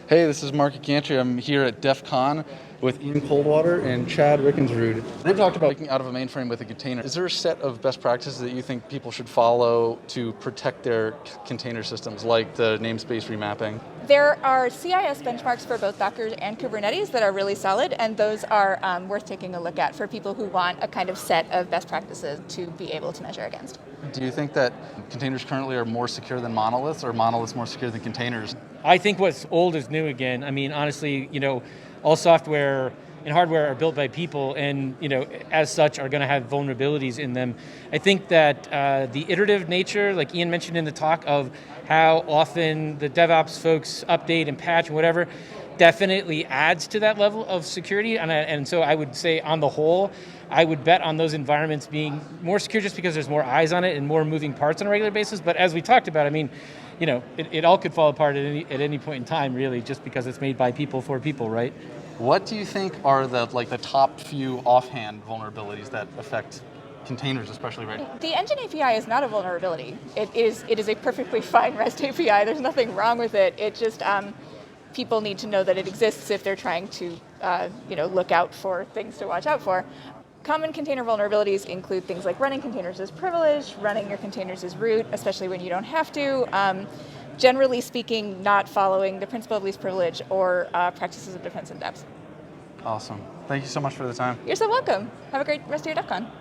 Hey, this is Mark Rikansrud. I'm here at DefCon with Ian Coldwater and Chad Rikansrud. They've talked about making out of a mainframe with a container. Is there a set of best practices that you think people should follow to protect their container systems, like the namespace remapping? There are CIS benchmarks for both Docker and Kubernetes that are really solid, and those are worth taking a look at for people who want a kind of set of best practices to be able to measure against. Do you think that containers currently are more secure than monoliths, or monoliths more secure than containers? I think what's old is new again. I mean, honestly, all software and hardware are built by people, and as such, are going to have vulnerabilities in them. I think that the iterative nature, like Ian mentioned in the talk, of how often the DevOps folks update and patch and whatever, definitely adds to that level of security. And so I would say, on the whole, I would bet on those environments being more secure just because there's more eyes on it and more moving parts on a regular basis. But as we talked about, I mean, it all could fall apart at any point in time, really, just because it's made by people for people, right? What do you think are the top few offhand vulnerabilities that affect containers, especially right now? The engine API is not a vulnerability. It is a perfectly fine REST API. There's nothing wrong with it. It just people need to know that it exists if they're trying to look out for things to watch out for. Common container vulnerabilities include things like running containers as privileged, running your containers as root, especially when you don't have to. Generally speaking, not following the principle of least privilege or practices of defense in depth. Awesome. Thank you so much for the time. You're so welcome. Have a great rest of your DefCon.